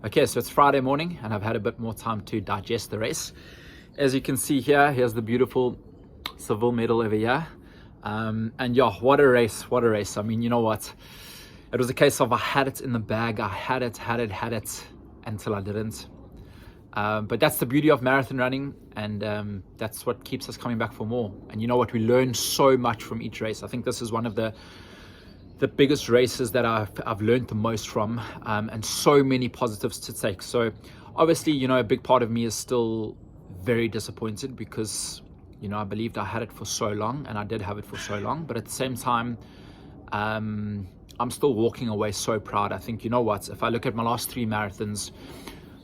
Okay, so it's Friday morning and I've had a bit more time to digest the race. As you can see here, here's the beautiful Seville medal over here. And yeah, what a race, what a race. I mean, you know what? It was a case of I had it in the bag. I had it until I didn't. But that's the beauty of marathon running, and that's what keeps us coming back for more. And you know what? We learn so much from each race. I think this is one of the biggest races that I've learned the most from, and so many positives to take. So obviously, you know, a big part of me is still very disappointed because, you know, I believed I had it for so long, and I did have it for so long. But at the same time, I'm still walking away so proud. I think, you know what, if I look at my last three marathons,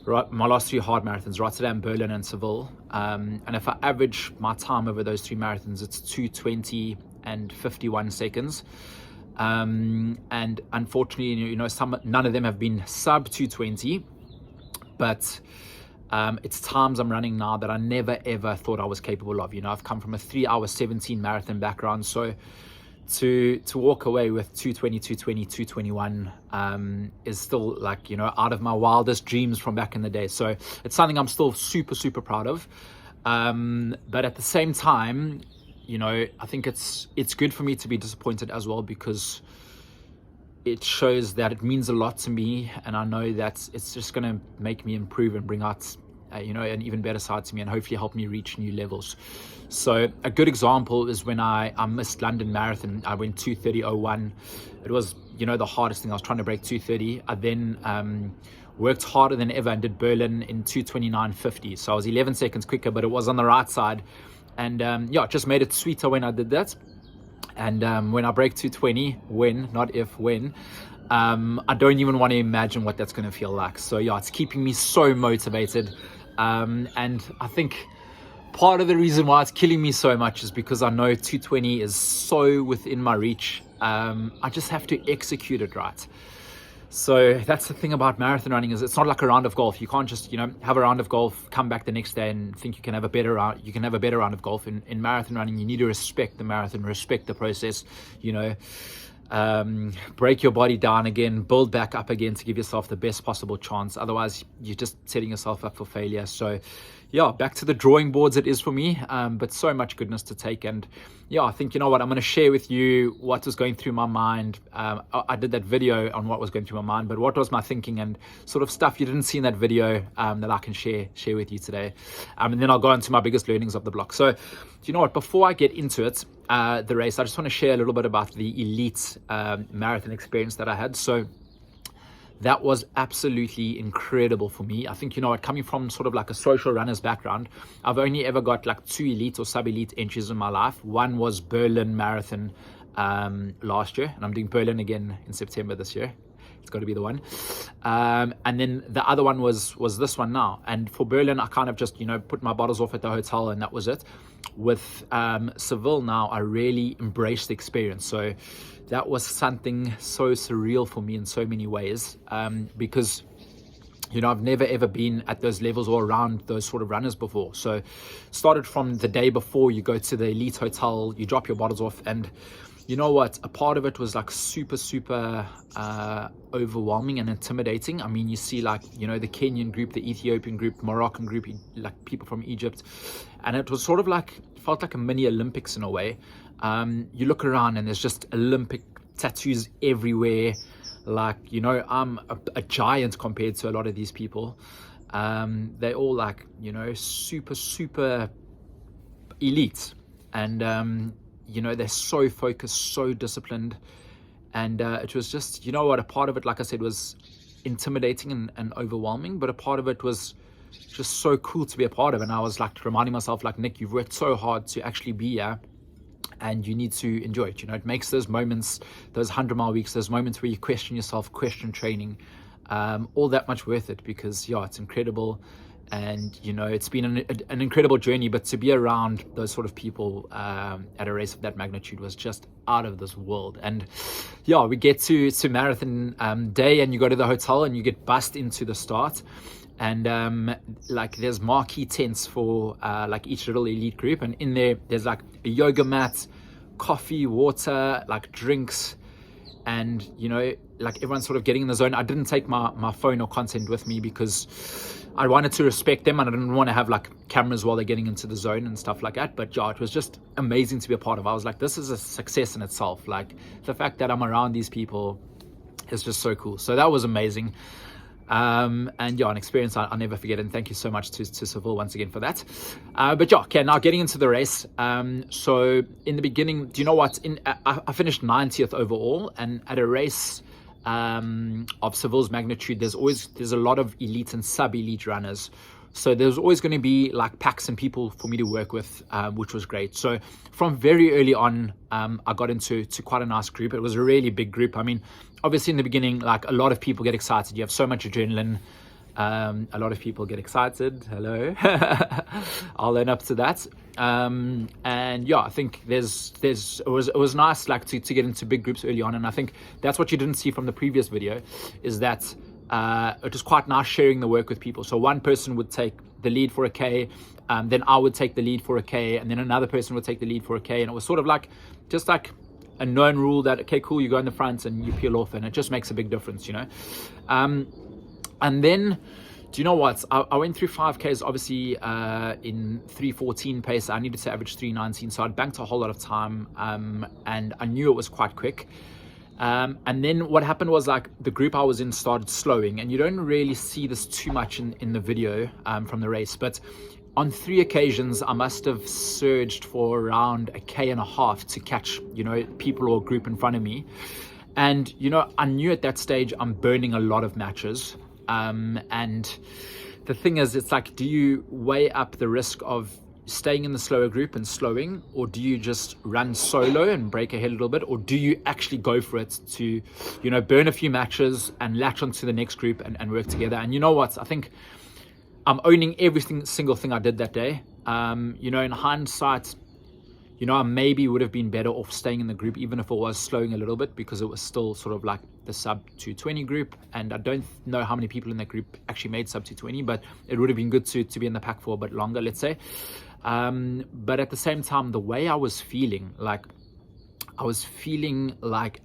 my last three hard marathons, Rotterdam, Berlin and Seville, and if I average my time over those three marathons, it's 2:20 and 51 seconds. And unfortunately, you know, none of them have been sub 2:20, but it's times I'm running now that I never ever thought I was capable of. You know, I've come from a 3-hour 17 marathon background, so to walk away with 2:20, 2:20, 2:21 is still, like, you know, out of my wildest dreams from back in the day. So it's something I'm still super proud of, but at the same time, you know, I think it's good for me to be disappointed as well, because it shows that it means a lot to me, and I know that it's just going to make me improve and bring out you know, an even better side to me, and hopefully help me reach new levels. So a good example is when I missed London Marathon. I went 2:30:01. It was, you know, the hardest thing. I was trying to break 2:30. I then worked harder than ever and did Berlin in 2:29:50. So I was 11 seconds quicker, but it was on the right side. And yeah, it just made it sweeter when I did that. And when I break 2:20, when, I don't even want to imagine what that's going to feel like. So yeah, it's keeping me so motivated. And I think part of the reason why it's killing me so much is because I know 2:20 is so within my reach. I just have to execute it right. So that's the thing about marathon running, is it's not like a round of golf. You can't just, you know, have a round of golf, come back the next day and think you can have a better round. You can have a better round of golf. In marathon running, you need to respect the marathon, respect the process, you know, break your body down again, build back up again to give yourself the best possible chance. Otherwise, you're just setting yourself up for failure. So yeah, back to the drawing boards it is for me, but so much goodness to take. And yeah, I think, you know what, I'm going to share with you what was going through my mind. I did that video on what was going through my mind, but what was my thinking and sort of stuff you didn't see in that video, that I can share with you today. And then I'll go into my biggest learnings of the block. So you know what, before I get into it, the race, I just want to share a little bit about the elite marathon experience that I had. So that was absolutely incredible for me. I think, you know what, coming from sort of like a social runner's background, I've only ever got like 2 elite or sub-elite entries in my life. One was Berlin Marathon last year, and I'm doing Berlin again in September this year. It's got to be the one. And then the other one was this one now. And for Berlin, I kind of just, you know, put my bottles off at the hotel and that was it. With Seville now, I really embraced the experience. So that was something so surreal for me in so many ways, because, you know, I've never ever been at those levels or around those sort of runners before. So started from the day before, you go to the elite hotel, you drop your bottles off, and you know what, a part of it was like super overwhelming and intimidating. I mean, you see, like, you know, the Kenyan group, the Ethiopian group, Moroccan group, like people from Egypt, and it was sort of like, felt like a mini Olympics in a way. You look around and there's just Olympic tattoos everywhere. Like, you know, I'm a giant compared to a lot of these people. They're all like, you know, super elite, and you know, they're so focused, so disciplined. And it was just, you know what, a part of it, like I said, was intimidating and overwhelming, but a part of it was just so cool to be a part of. And I was like reminding myself, like, Nick, you've worked so hard to actually be here, and you need to enjoy it. You know, it makes those moments, those 100-mile weeks, those moments where you question yourself, question training, all that much worth it, because yeah, it's incredible. And you know, it's been an incredible journey, but to be around those sort of people at a race of that magnitude was just out of this world. And yeah, we get to marathon day, and you go to the hotel and you get bussed into the start, and like there's marquee tents for like each little elite group, and in there's like a yoga mat, coffee, water, like drinks, and you know, like everyone's sort of getting in the zone. I didn't take my phone or content with me because I wanted to respect them, and I didn't want to have like cameras while they're getting into the zone and stuff like that. But yeah, it was just amazing to be a part of. I was like, this is a success in itself. Like the fact that I'm around these people is just so cool. So that was amazing. And yeah, an experience I'll never forget, and thank you so much to Seville once again for that. But yeah, okay, now getting into the race. So in the beginning, do you know what, I finished 90th overall, and at a race of Seville's magnitude, there's a lot of elite and sub-elite runners. So there's always going to be like packs and people for me to work with, which was great. So from very early on, I got into quite a nice group. It was a really big group. I mean, obviously in the beginning, like a lot of people get excited. You have so much adrenaline. A lot of people get excited. Hello. I'll own up to that. And yeah, I think it was nice like to get into big groups early on. And I think that's what you didn't see from the previous video, is that it was quite nice sharing the work with people. So one person would take the lead for a K, then I would take the lead for a K, and then another person would take the lead for a K. And it was sort of like, just like a known rule that, okay, cool, you go in the front and you peel off, and it just makes a big difference, you know. And then, do you know what? I went through 5Ks, obviously, in 3:14 pace. I needed to average 3:19, so I'd banked a whole lot of time, and I knew it was quite quick. And then what happened was, like, the group I was in started slowing, and you don't really see this too much in the video from the race, but on 3 occasions I must have surged for around a K&a-half to catch, you know, people or group in front of me. And, you know, I knew at that stage I'm burning a lot of matches. And the thing is, it's like, do you weigh up the risk of staying in the slower group and slowing, or do you just run solo and break ahead a little bit, or do you actually go for it to, you know, burn a few matches and latch onto the next group and work together? And you know what, I think I'm owning every single thing I did that day. You know, in hindsight, you know, I maybe would have been better off staying in the group, even if it was slowing a little bit, because it was still sort of like the sub 220 group. And I don't know how many people in that group actually made sub 220, but it would have been good to be in the pack for a bit longer, let's say. But at the same time, the way I was feeling, like I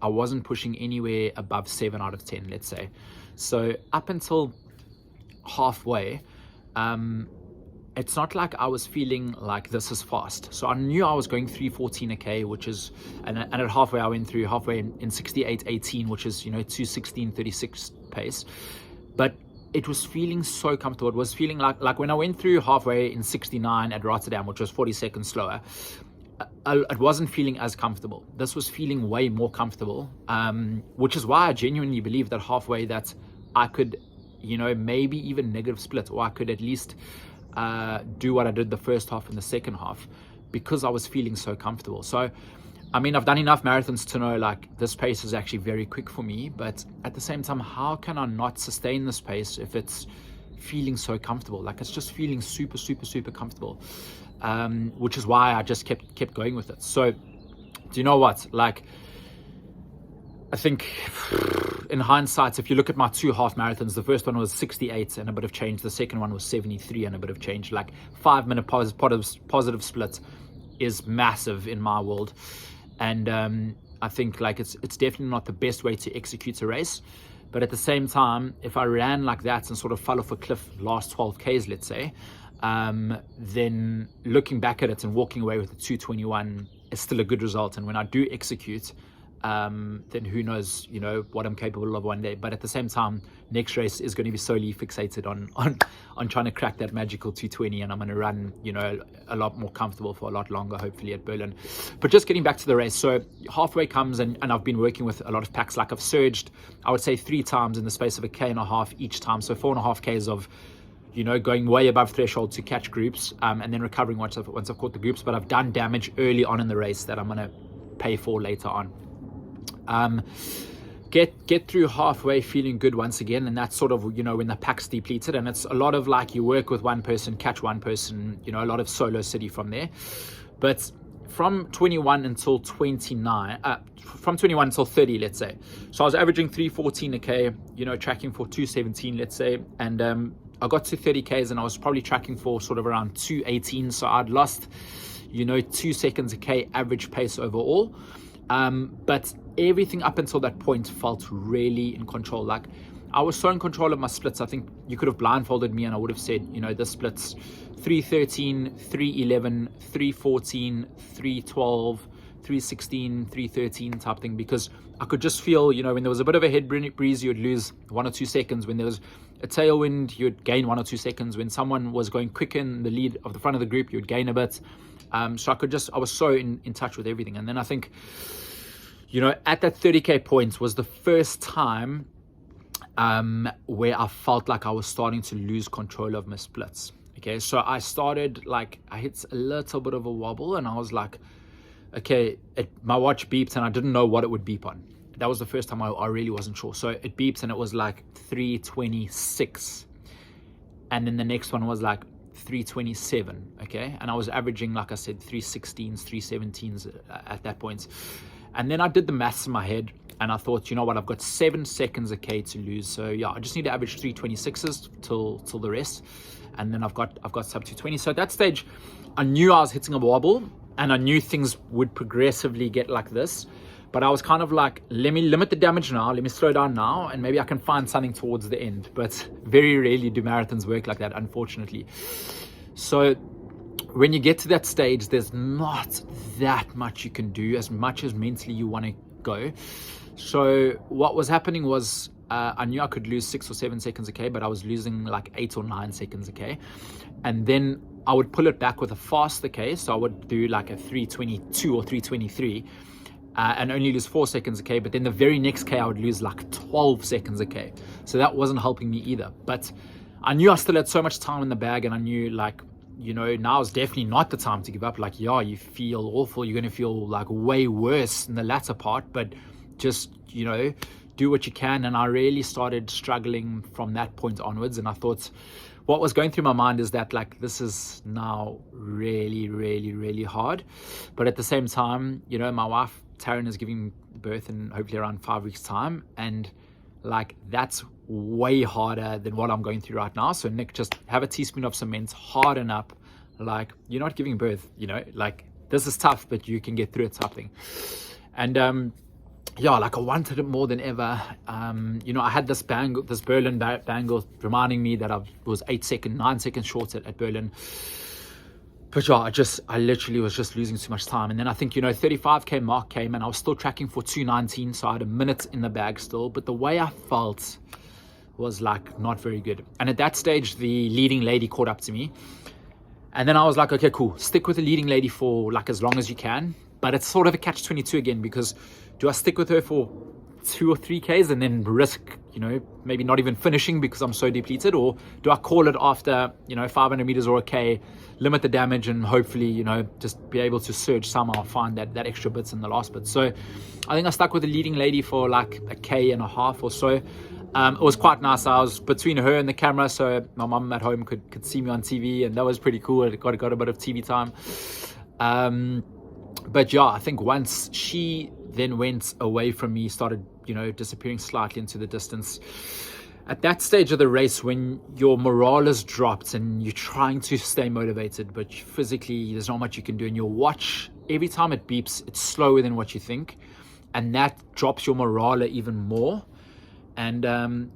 wasn't pushing anywhere above 7 out of 10, let's say. So up until halfway, it's not like I was feeling like this is fast. So I knew I was going 3:14 a K, which is, and at halfway I went through halfway in 68:18, which is, you know, 2:16:36 pace. But it was feeling so comfortable. It was feeling like when I went through halfway in 69 at Rotterdam, which was 40 seconds slower, it wasn't feeling as comfortable. This was feeling way more comfortable, which is why I genuinely believe that halfway that I could, you know, maybe even negative split, or I could at least do what I did the first half and the second half, because I was feeling so comfortable. So, I mean, I've done enough marathons to know like this pace is actually very quick for me, but at the same time, how can I not sustain this pace if it's feeling so comfortable? Like, it's just feeling super, super, super comfortable, which is why I just kept going with it. So, do you know what? Like, I think in hindsight, if you look at my 2 half marathons, the first one was 68 and a bit of change. The second one was 73 and a bit of change. Like 5-minute positive split is massive in my world. And I think like it's definitely not the best way to execute a race. But at the same time, if I ran like that and sort of fell off a cliff last 12 Ks, let's say, then looking back at it and walking away with a 2:21 is still a good result. And when I do execute, then who knows, you know, what I'm capable of one day. But at the same time, next race is going to be solely fixated on trying to crack that magical 220, and I'm going to run, you know, a lot more comfortable for a lot longer, hopefully, at Berlin. But just getting back to the race, so halfway comes, and I've been working with a lot of packs. Like, I've surged, I would say 3 times in the space of a K&a-half each time, so 4.5 Ks of, you know, going way above threshold to catch groups, and then recovering once I've caught the groups. But I've done damage early on in the race that I'm going to pay for later on. Get through halfway feeling good once again, and that's sort of, you know, when the pack's depleted, and it's a lot of like you work with one person, catch one person, you know, a lot of solo city from there. But from 21 until 29, from 21 until 30, let's say, so I was averaging 3:14 a K, you know, tracking for 2:17, let's say, and I got to 30 Ks and I was probably tracking for sort of around 2:18, so I'd lost, you know, 2 seconds a K average pace overall. But everything up until that point felt really in control. Like I was so in control of my splits. I think you could have blindfolded me and I would have said, you know, the splits 313, 311, 314, 312, 316, 313 type thing, because I could just feel, you know, when there was a bit of a head breeze, you'd lose 1 or 2 seconds. When there was a tailwind, you'd gain 1 or 2 seconds. When someone was going quick in the lead of the front of the group, you'd gain a bit. So I was so in touch with everything. And then I think, you know, at that 30K point was the first time where I felt like I was starting to lose control of my splits. Okay, so I started, like, I hit a little bit of a wobble and I was like, okay, my watch beeped and I didn't know what it would beep on. That was the first time I really wasn't sure. So it beeps and it was like 326. And then the next one was like 327, okay? And I was averaging, like I said, 316s, 317s at that point. And then I did the maths in my head and I thought, you know what, I've got 7 seconds a K to lose. So yeah, I just need to average 326s till the rest. And then I've got sub 220. So at that stage, I knew I was hitting a wobble and I knew things would progressively get like this. But I was kind of like, let me limit the damage now, let me slow down now, and maybe I can find something towards the end. But very rarely do marathons work like that, unfortunately. So when you get to that stage, there's not that much you can do, as much as mentally you want to go. So what was happening was, I knew I could lose 6 or 7 seconds a K, but I was losing like 8 or 9 seconds a K. And then I would pull it back with a faster K. So I would do like a 322 or 323 and only lose 4 seconds a K. But then the very next K, I would lose like 12 seconds a K. So that wasn't helping me either. But I knew I still had so much time in the bag, and I knew, like, you know, now is definitely not the time to give up. Like, yeah, you feel awful. You're going to feel like way worse in the latter part, but just, you know, do what you can. And I really started struggling from that point onwards. And I thought, what was going through my mind is that, like, this is now really, really, really hard. But at the same time, you know, my wife, Taryn, is giving birth in hopefully around 5 weeks time. And like, that's way harder than what I'm going through right now. So Nick, just have a teaspoon of cement, harden up. Like, you're not giving birth, you know, like, this is tough, but you can get through it, type thing. And yeah, like, I wanted it more than ever. You know, I had this Berlin bangle reminding me that I was 9 seconds short at Berlin. But yeah, I literally was just losing too much time. And then I think, you know, 35K mark came and I was still tracking for 219. So I had a minute in the bag still. But the way I felt was like not very good. And at that stage, the leading lady caught up to me. And then I was like, okay, cool. Stick with the leading lady for like as long as you can. But it's sort of a catch-22 again, because do I stick with her for 2 or 3Ks and then risk, you know, maybe not even finishing because I'm so depleted? Or do I call it after, you know, 500 meters or a K, limit the damage, and hopefully, you know, just be able to surge somehow, find that extra bits in the last bit? So I think I stuck with the leading lady for like a K and a half or so. It was quite nice. I was between her and the camera, so my mum at home could see me on TV, and that was pretty cool. I got a bit of TV time. But yeah, I think once she then went away from me, started, you know, disappearing slightly into the distance, at that stage of the race, when your morale is dropped and you're trying to stay motivated, but physically there's not much you can do, and your watch, every time it beeps, it's slower than what you think, and that drops your morale even more. And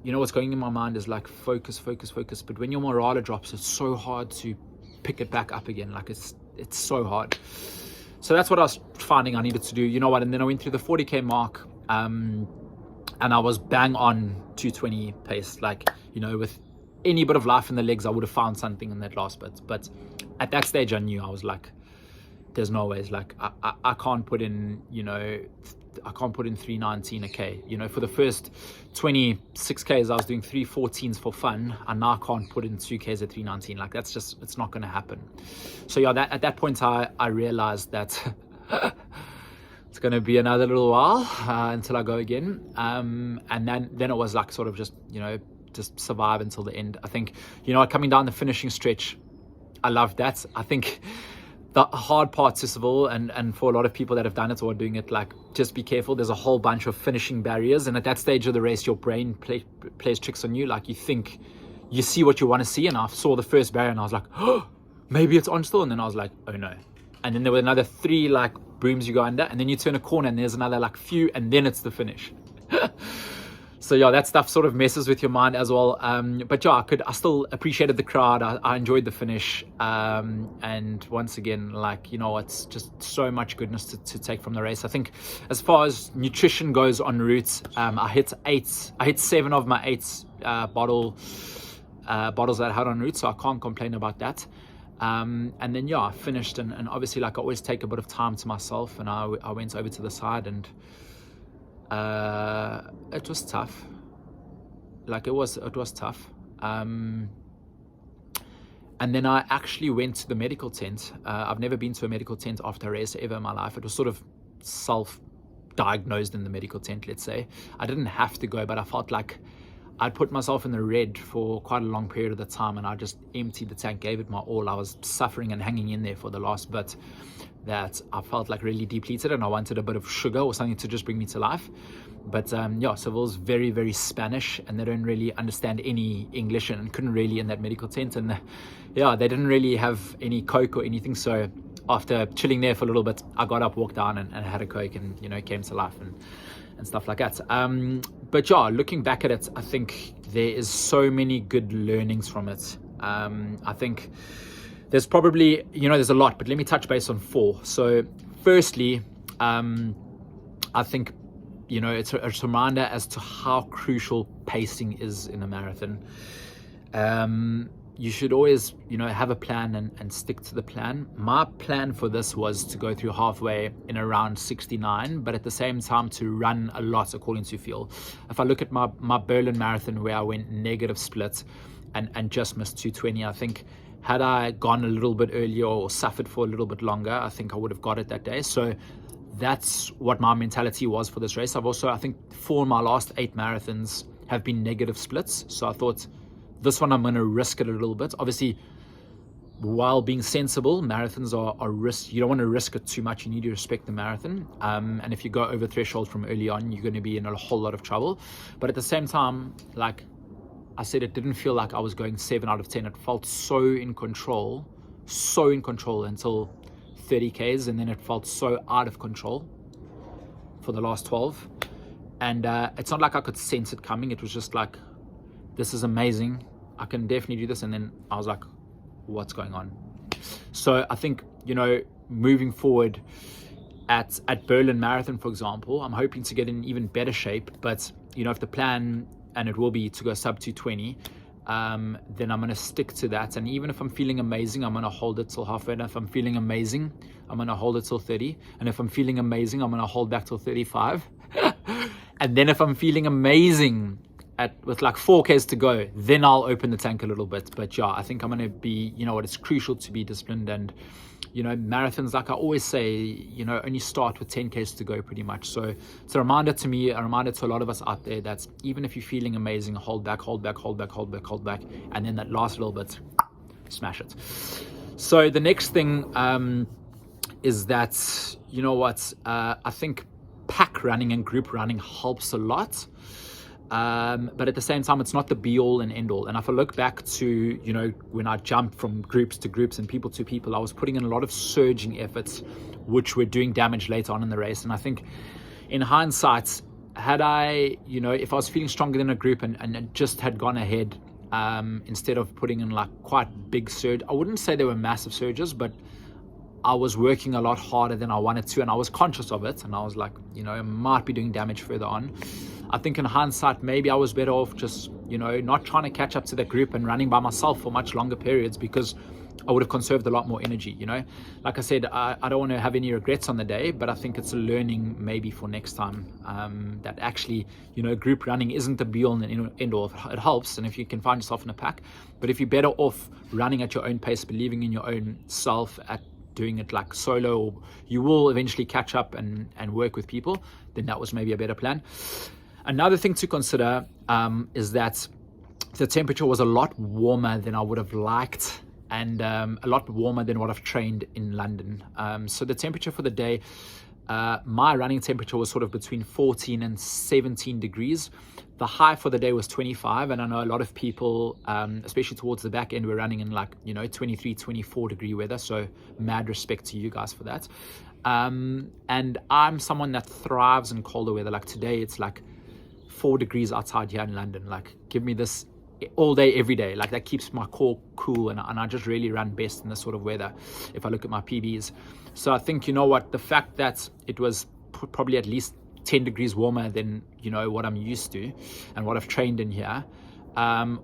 you know, what's going in my mind is like, focus. But when your morale drops, it's so hard to pick it back up again. Like, it's so hard. So that's what I was finding I needed to do. You know what? And then I went through the 40K mark, and I was bang on 220 pace. Like, you know, with any bit of life in the legs, I would have found something in that last bit. But at that stage, I knew, I was like, there's no ways. Like, I can't put in, you know, I can't put in 319 a K. You know, for the first 26 Ks, I was doing 314s for fun, and now I can't put in 2 Ks at 319. Like, that's just, it's not going to happen. So yeah, at that point, I realized that it's going to be another little while until I go again. And then it was like sort of just, you know, just survive until the end. I think, you know, coming down the finishing stretch, I loved that. I think the hard part to Seville, and for a lot of people that have done it or are doing it, like, just be careful. There's a whole bunch of finishing barriers, and at that stage of the race, your brain plays tricks on you. Like, you think you see what you want to see, and I saw the first barrier and I was like, oh, maybe it's on still, and then I was like, oh no. And then there were another 3 like booms, you go under, and then you turn a corner and there's another like few, and then it's the finish. So yeah, that stuff sort of messes with your mind as well. But yeah, I still appreciated the crowd. I enjoyed the finish. And once again, like, you know, it's just so much goodness to take from the race. I think as far as nutrition goes en route, I hit 7 of my 8 bottles that I had en route, so I can't complain about that. And then yeah, I finished, and obviously, like, I always take a bit of time to myself, and I went over to the side, and it was tough. Like, it was tough. And then I actually went to the medical tent. I've never been to a medical tent after a race ever in my life. It was sort of self-diagnosed in the medical tent, let's say. I didn't have to go, but I felt like I'd put myself in the red for quite a long period of the time, and I just emptied the tank, gave it my all. I was suffering and hanging in there for the last bit, that I felt like really depleted, and I wanted a bit of sugar or something to just bring me to life. But yeah, Seville's very, very Spanish, and they don't really understand any English, and couldn't really in that medical tent. And yeah, they didn't really have any Coke or anything. So after chilling there for a little bit, I got up, walked down, and had a Coke, and, you know, came to life and stuff like that. But yeah, looking back at it, I think there is so many good learnings from it. I think there's probably, you know, there's a lot, but let me touch base on 4. So firstly, I think, you know, it's a reminder as to how crucial pacing is in a marathon. You should always, you know, have a plan and stick to the plan. My plan for this was to go through halfway in around 69, but at the same time to run a lot according to feel. If I look at my Berlin marathon, where I went negative split and just missed 220, I think had I gone a little bit earlier or suffered for a little bit longer, I think I would have got it that day. So that's what my mentality was for this race. I've also, I think 4 of my last 8 marathons have been negative splits. So I thought, this one I'm going to risk it a little bit. Obviously, while being sensible, marathons are risk. You don't want to risk it too much. You need to respect the marathon. And if you go over threshold from early on, you're going to be in a whole lot of trouble. But at the same time, like I said, it didn't feel like I was going 7 out of 10. It felt so in control until 30 Ks. And then it felt so out of control for the last 12. And it's not like I could sense it coming. It was just like, this is amazing, I can definitely do this. And then I was like, what's going on? So I think, you know, moving forward at Berlin Marathon, for example, I'm hoping to get in even better shape. But, you know, if the plan, and it will be to go sub 220, then I'm going to stick to that. And even if I'm feeling amazing, I'm going to hold it till halfway. And if I'm feeling amazing, I'm going to hold it till 30. And if I'm feeling amazing, I'm going to hold back till 35. And then if I'm feeling amazing with like 4Ks to go, then I'll open the tank a little bit. But yeah, I think I'm going to be, you know what, it's crucial to be disciplined. And, you know, marathons, like I always say, you know, only start with 10Ks to go pretty much. So it's a reminder to me, a reminder to a lot of us out there, that even if you're feeling amazing, hold back. And then that last little bit, smash it. So the next thing is that, you know what, I think pack running and group running helps a lot. But at the same time, it's not the be all and end all. And if I look back to, you know, when I jumped from groups to groups and people to people, I was putting in a lot of surging efforts, which were doing damage later on in the race. And I think in hindsight, had I, you know, if I was feeling stronger than a group and just had gone ahead, instead of putting in like quite big surge, I wouldn't say they were massive surges, but I was working a lot harder than I wanted to, and I was conscious of it. And I was like, you know, I might be doing damage further on. I think in hindsight, maybe I was better off just, you know, not trying to catch up to that group and running by myself for much longer periods, because I would have conserved a lot more energy, you know. Like I said, I don't want to have any regrets on the day, but I think it's a learning maybe for next time, that actually, you know, group running isn't the be all and end all. It helps, and if you can find yourself in a pack, but if you're better off running at your own pace, believing in your own self, at doing it like solo, or you will eventually catch up and work with people, then that was maybe a better plan. Another thing to consider is that the temperature was a lot warmer than I would have liked, and a lot warmer than what I've trained in London. So the temperature for the day, my running temperature was sort of between 14 and 17 degrees. The high for the day was 25, and I know a lot of people, especially towards the back end, were running in like, you know, 23, 24 degree weather. So mad respect to you guys for that. And I'm someone that thrives in colder weather. Like today, it's like 4 degrees outside here in London. Like, give me this all day, every day. Like, that keeps my core cool, and I just really run best in this sort of weather if I look at my PBs. So I think, you know what, the fact that it was probably at least 10 degrees warmer than, you know, what I'm used to and what I've trained in here,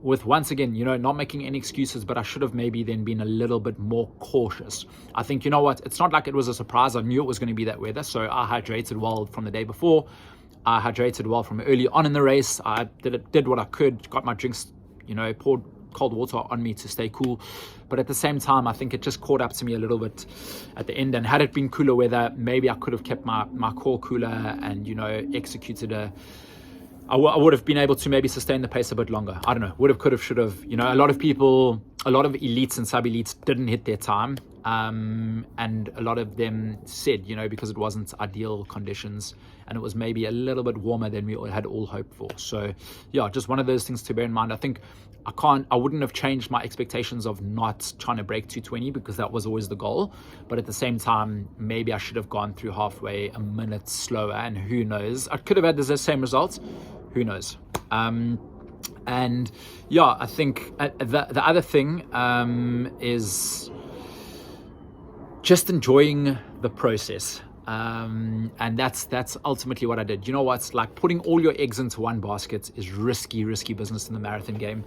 with, once again, you know, not making any excuses, but I should have maybe then been a little bit more cautious. I think, you know what, it's not like it was a surprise. I knew it was going to be that weather, so I hydrated well from the day before. I hydrated well from early on in the race. I did what I could, got my drinks, you know, poured cold water on me to stay cool. But at the same time, I think it just caught up to me a little bit at the end. And had it been cooler weather, maybe I could have kept my core cooler and, you know, executed I would have been able to maybe sustain the pace a bit longer. I don't know, would have, could have, should have. You know, a lot of people, a lot of elites and sub-elites didn't hit their time. And a lot of them said, you know, because it wasn't ideal conditions and it was maybe a little bit warmer than we had all hoped for. So yeah, just one of those things to bear in mind. I think I wouldn't have changed my expectations of not trying to break 220 because that was always the goal. But at the same time, maybe I should have gone through halfway a minute slower, and who knows, I could have had the same results. Who knows? And yeah, I think the other thing is just enjoying the process. And that's ultimately what I did. You know what's like, putting all your eggs into one basket is risky business in the marathon game.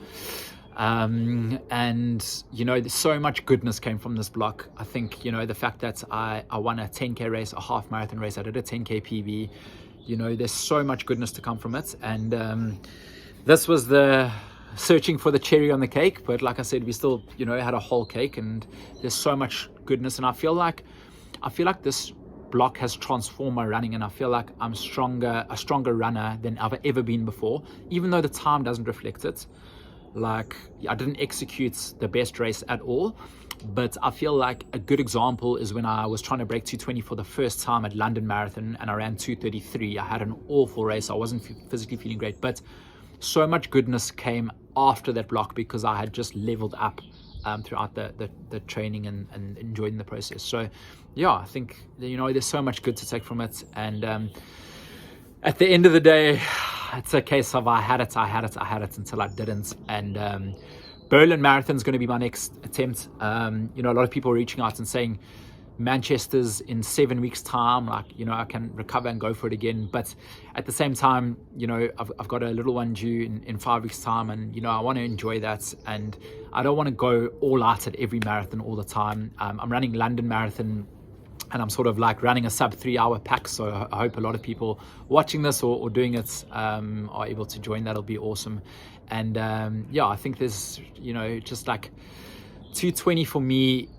And you know, there's so much goodness came from this block. I think, you know, the fact that I won a 10k race, a half marathon race, I did a 10k PB. You know, there's so much goodness to come from it. And this was the searching for the cherry on the cake. But like I said, we still, you know, had a whole cake, and there's so much goodness. And I feel like this block has transformed my running, and I feel like I'm a stronger runner than I've ever been before, even though the time doesn't reflect it. Like, I didn't execute the best race at all, but I feel like a good example is when I was trying to break 220 for the first time at London Marathon, and I ran 2:33. I had an awful race. I wasn't physically feeling great, but so much goodness came after that block because I had just leveled up throughout the training and enjoying the process. So yeah, I think, you know, there's so much good to take from it. And at the end of the day, it's a case of I had it until I didn't. And Berlin Marathon is going to be my next attempt. You know, a lot of people are reaching out and saying Manchester's in 7 weeks time, like, you know, I can recover and go for it again. But at the same time, you know, I've got a little one due in 5 weeks time, and, you know, I want to enjoy that, and I don't want to go all out at every marathon all the time. I'm running London Marathon, and I'm sort of like running a sub 3 hour pack. So I hope a lot of people watching this or doing it are able to join. That'll be awesome. And yeah, I think there's, you know, just like 220 for me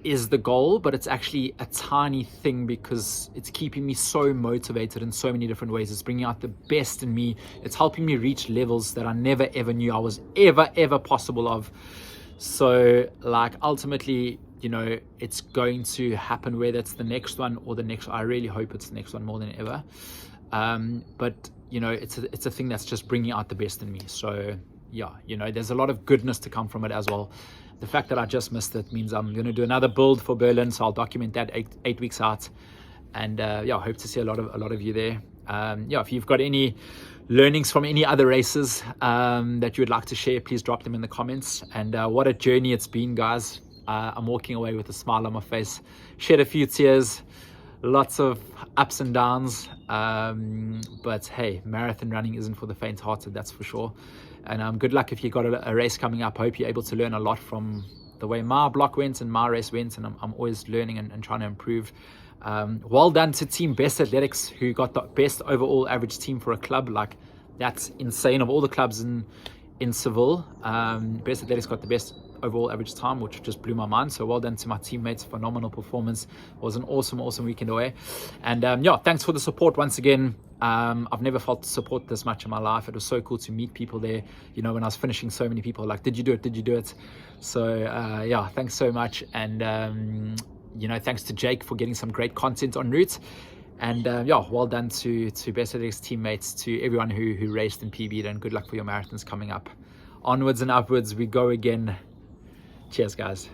is the goal, but it's actually a tiny thing because it's keeping me so motivated in so many different ways. It's bringing out the best in me. It's helping me reach levels that I never ever knew I was ever possible of. So like, ultimately, you know, it's going to happen, whether it's the next one or the next. I really hope it's the next one more than ever. But you know, it's a thing that's just bringing out the best in me. So yeah, you know, there's a lot of goodness to come from it as well. The fact that I just missed it means I'm going to do another build for Berlin, so I'll document that eight weeks out. And yeah, I hope to see a lot of you there. Yeah, if you've got any learnings from any other races that you would like to share, please drop them in the comments. And what a journey it's been, guys. I'm walking away with a smile on my face, shed a few tears, lots of ups and downs, but hey, marathon running isn't for the faint-hearted, that's for sure. And good luck if you got a race coming up. I hope you're able to learn a lot from the way my block went and my race went, and I'm always learning and trying to improve. Well done to Team Best Athletics, who got the best overall average team for a club. Like, that's insane. Of all the clubs in Seville, Best Athletics got the best overall average time, which just blew my mind. So well done to my teammates. Phenomenal performance. It was an awesome weekend away. And yeah, thanks for the support once again. I've never felt support this much in my life. It was so cool to meet people there. You know, when I was finishing, so many people were like, did you do it? So yeah, thanks so much. And you know, thanks to Jake for getting some great content en route. And yeah, well done to Best Athletics teammates, to everyone who raced and PB'd, and good luck for your marathons coming up. Onwards and upwards we go again. Cheers, guys.